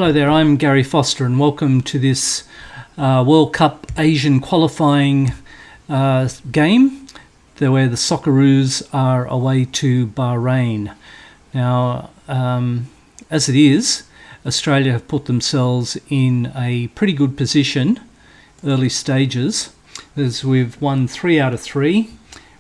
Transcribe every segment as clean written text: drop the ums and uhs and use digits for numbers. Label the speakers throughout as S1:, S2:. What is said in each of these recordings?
S1: Hello there, I'm Garry Foster and welcome to this World Cup Asian qualifying game where the Socceroos are away to Bahrain. Now, as it is, Australia have put themselves in a pretty good position early stages, as we've won 3 out of 3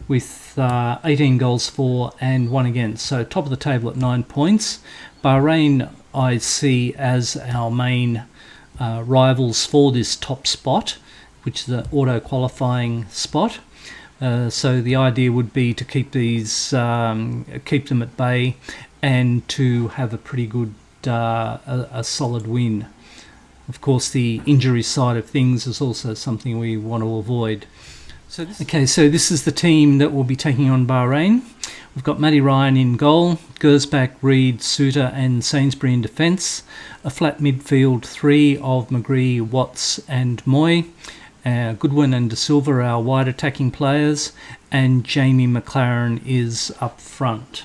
S1: with 18 goals for and 1 against. So top of the table at 9 points. Bahrain I see as our main rivals for this top spot, which is the auto qualifying spot. So the idea would be to keep them at bay and to have a pretty good, a solid win. Of course, the injury side of things is also something we want to avoid. So this is the team that will be taking on Bahrain. We've got Matty Ryan in goal, Gersbach, Reid, Suter and Sainsbury in defence. A flat midfield 3 of McGree, Watts and Moy. Goodwin and De Silva are our wide attacking players, and Jamie McLaren is up front.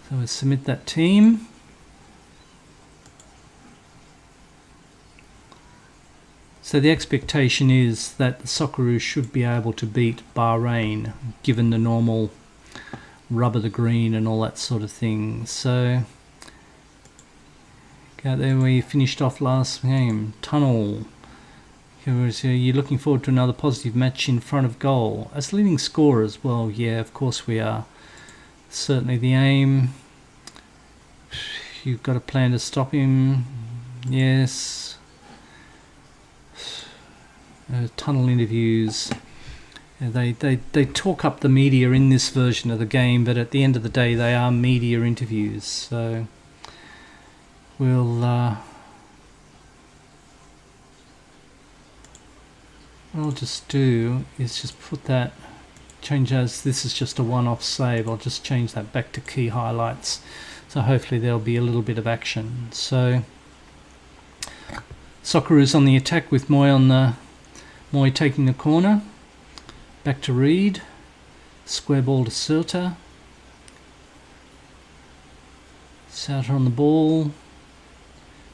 S1: So we'll submit that team. So the expectation is that the Socceroos should be able to beat Bahrain, given the normal rubber the green and all that sort of thing. So out there we finished off last game. Tunnel. You're looking forward to another positive match in front of goal. As leading scorer as well, yeah, of course we are. Certainly the aim. You've got a plan to stop him. Yes. Tunnel interviews. They talk up the media in this version of the game, but at the end of the day they are media interviews. So we'll what I'll just do is just put that, change as this is just a one-off save. I'll just change that back to key highlights, so hopefully there'll be a little bit of action. So Socceroos on the attack with Moy taking the corner. Back to Reid. Square ball to Suter. Suter on the ball.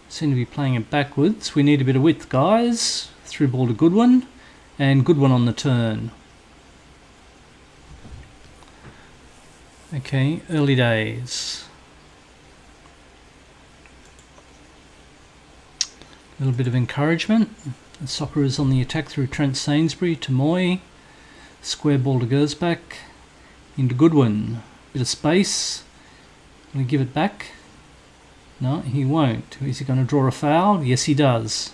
S1: Seem to be playing it backwards. We need a bit of width, guys. Through ball to Goodwin. And Goodwin on the turn. Okay, early days. A little bit of encouragement. The Socceroos on the attack through Trent Sainsbury to Moy. Square ball to Gersbach. Into Goodwin. Bit of space. Will he give it back? No, he won't. Is he going to draw a foul? Yes, he does.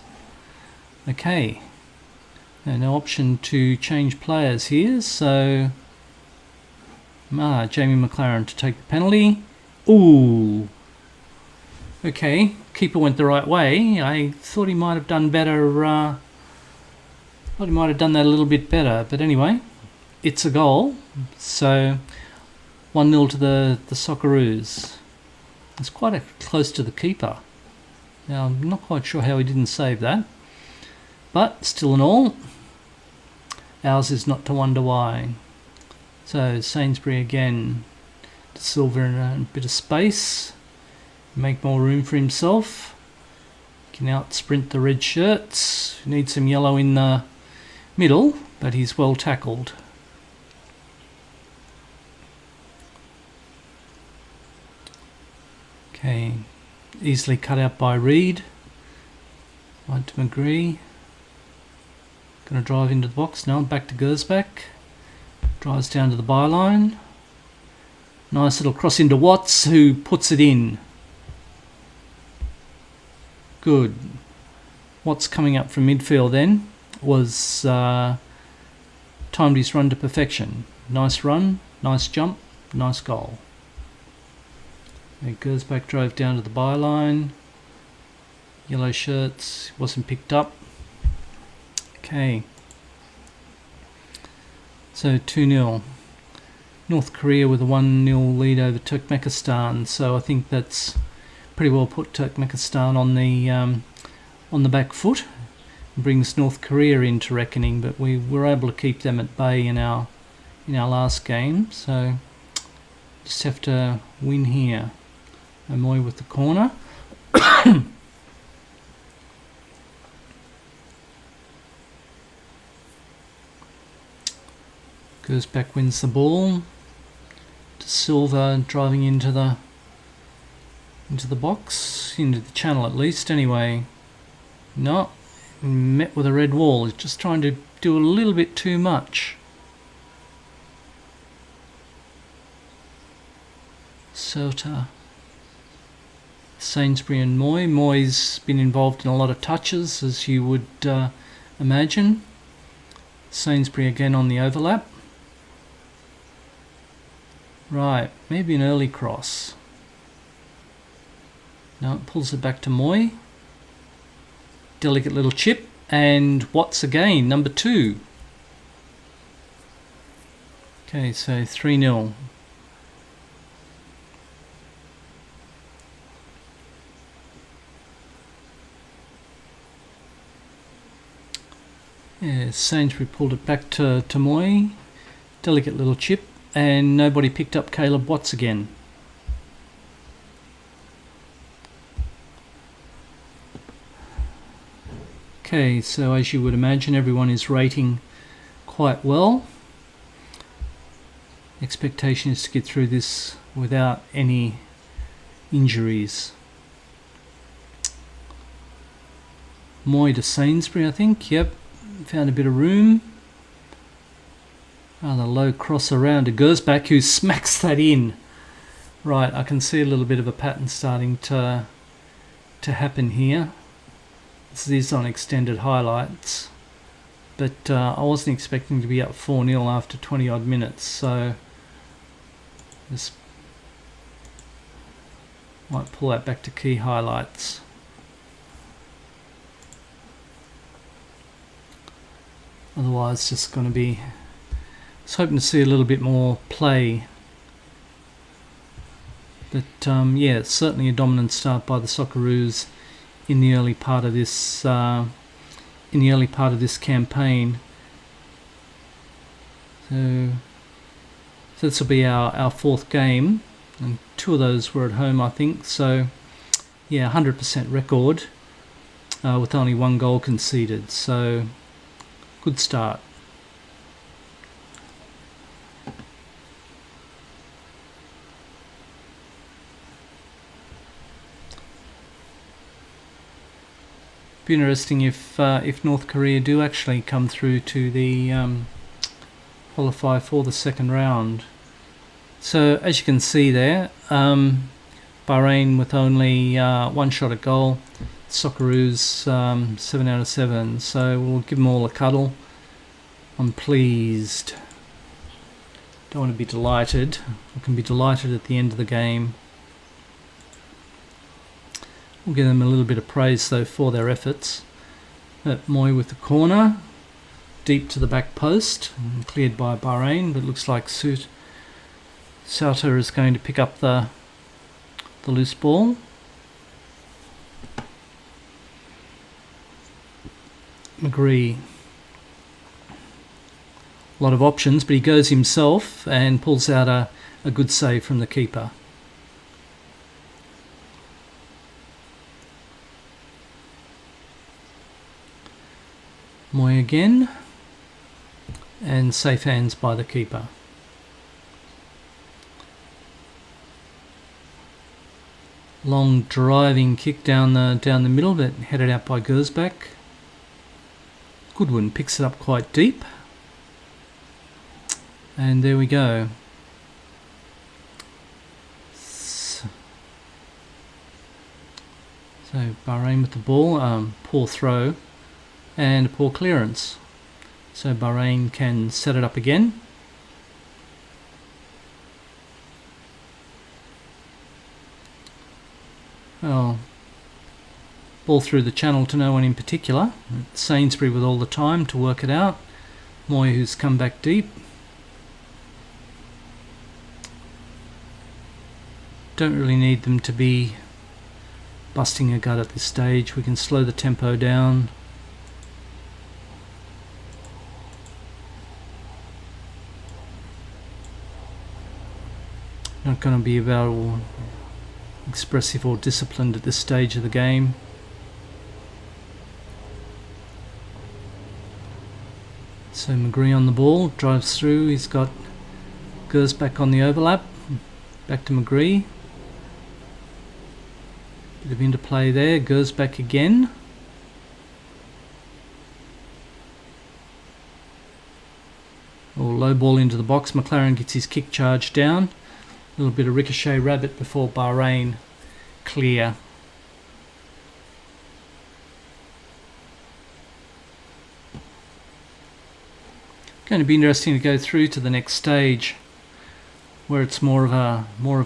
S1: Okay. No option to change players here, so Jamie McLaren to take the penalty. Ooh. Okay, keeper went the right way. I thought he might have done better. Thought he might have done that a little bit better, but anyway, it's a goal. So 1-0 to the Socceroos. It's quite close to the keeper. Now I'm not quite sure how he didn't save that, but still in all, ours is not to wonder why. So Sainsbury again, De Silva in a bit of space. Make more room for himself. Can out sprint the red shirts. Needs some yellow in the middle, but he's well tackled. Okay, easily cut out by Reid. Right to McGree. Going to drive into the box now. Back to Gersbach. Drives down to the byline. Nice little cross into Watts, who puts it in. Good. What's coming up from midfield then was timed his run to perfection. Nice run, nice jump, nice goal. Gersbach drove down to the byline. Yellow shirts, wasn't picked up. Okay. So 2-0. North Korea with a 1-0 lead over Turkmenistan. So I think that's pretty well put Turkmenistan on the back foot. Brings North Korea into reckoning, but we were able to keep them at bay in our last game. So just have to win here. Moy with the corner. Gersbach wins the ball to Silva, driving into the box, into the channel at least anyway. No, met with a red wall. He's just trying to do a little bit too much. Sota, Sainsbury and Moy. Moy's been involved in a lot of touches, as you would imagine. Sainsbury again on the overlap. Right, maybe an early cross. No, it pulls it back to Moy. Delicate little chip, and Watts again, number 2. Okay, so 3-0. Yeah, Sainsbury pulled it back to Moy. Delicate little chip, and nobody picked up Caleb Watts again. Okay, so as you would imagine, everyone is rating quite well. Expectation is to get through this without any injuries. Moy to Sainsbury, I think. Yep, found a bit of room. Rather low cross around to Gersbach, who smacks that in. Right, I can see a little bit of a pattern starting to happen here. This is on extended highlights, but I wasn't expecting to be up 4-0 after 20 odd minutes, so this might pull that back to key highlights. Otherwise it's just going to be, I was hoping to see a little bit more play, but yeah, it's certainly a dominant start by the Socceroos in the early part of this campaign. So this will be our 4th game, and 2 of those were at home, I think. So yeah, 100% record with only 1 goal conceded. So good start. Be interesting if North Korea do actually come through to the qualify for the 2nd round. So as you can see there, Bahrain with only 1 shot at goal, Socceroos 7 out of 7. So we'll give them all a cuddle. I'm pleased. Don't want to be delighted. I can be delighted at the end of the game. We'll give them a little bit of praise though for their efforts. Moy with the corner, deep to the back post, cleared by Bahrain, but it looks like Sauter is going to pick up the loose ball. McGree, a lot of options, but he goes himself and pulls out a good save from the keeper. Moy again, and safe hands by the keeper. Long driving kick down the middle, but headed out by Gersbach. Goodwin picks it up quite deep, and there we go. So Bahrain with the ball, poor throw. And a poor clearance. So Bahrain can set it up again. Well, ball through the channel to no one in particular. Sainsbury with all the time to work it out. Moy, who's come back deep. Don't really need them to be busting a gut at this stage. We can slow the tempo down. Not going to be able expressive or disciplined at this stage of the game. So McGree on the ball, drives through, he's got Gersbach on the overlap, back to McGree. Bit of interplay there, Gersbach again. Or low ball into the box, McLaren gets his kick charge down. A little bit of ricochet rabbit before Bahrain clear. Going to be interesting to go through to the next stage, where it's more of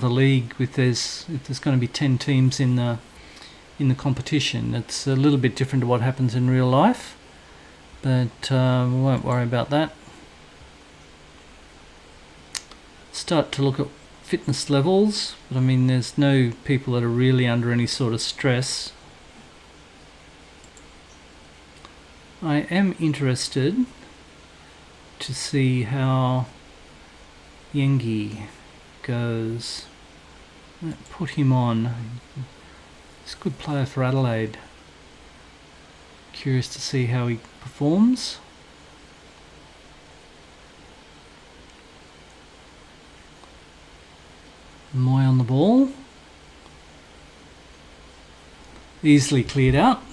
S1: a league. If there's going to be 10 teams in the competition, it's a little bit different to what happens in real life, but we won't worry about that. Start to look at fitness levels, but I mean there's no people that are really under any sort of stress. I am interested to see how Yengi goes. Put him on. He's a good player for Adelaide. Curious to see how he performs. Moy on the ball. Easily cleared out.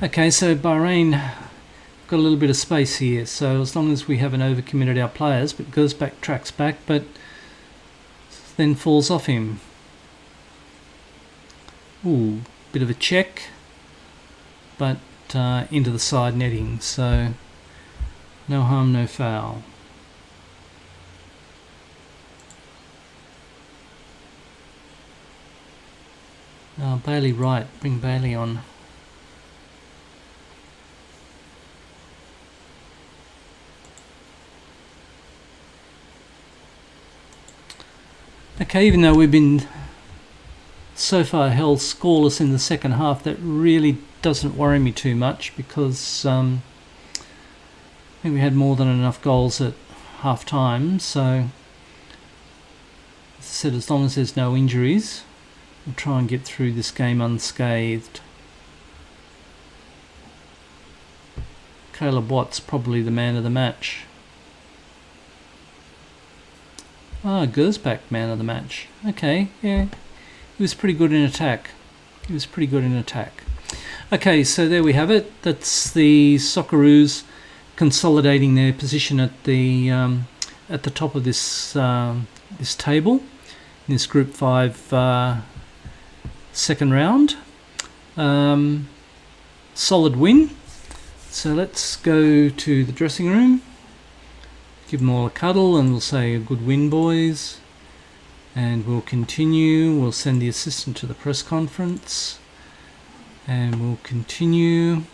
S1: Okay, so Bahrain got a little bit of space here, so as long as we haven't overcommitted our players, but Gersbach tracks back, but then falls off him. Ooh, bit of a check, but into the side netting, so no harm, no foul. Bailey right, bring Bailey on. Okay, even though we've been so far held scoreless in the second half, that really doesn't worry me too much, because I think we had more than enough goals at half time. So as I said, as long as there's no injuries, we'll try and get through this game unscathed. Caleb Watt's probably the man of the match. Gersbach man of the match. Okay, yeah. He was pretty good in attack. Okay, so there we have it. That's the Socceroos consolidating their position at the top of this this table in this Group 5 second round. Solid win. So let's go to the dressing room, give them all a cuddle, and we'll say a good win, boys. And we'll continue. We'll send the assistant to the press conference, and we'll continue.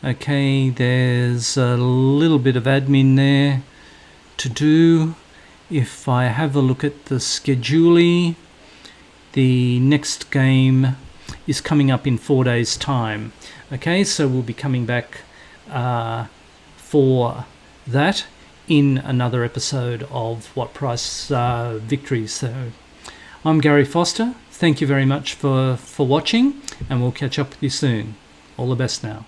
S1: Okay, there's a little bit of admin there to do. If I have a look at the schedule, the next game is coming up in 4 days' time. Okay, so we'll be coming back for that in another episode of What Price Victories. So I'm Garry Foster. Thank you very much for watching, and we'll catch up with you soon. All the best now.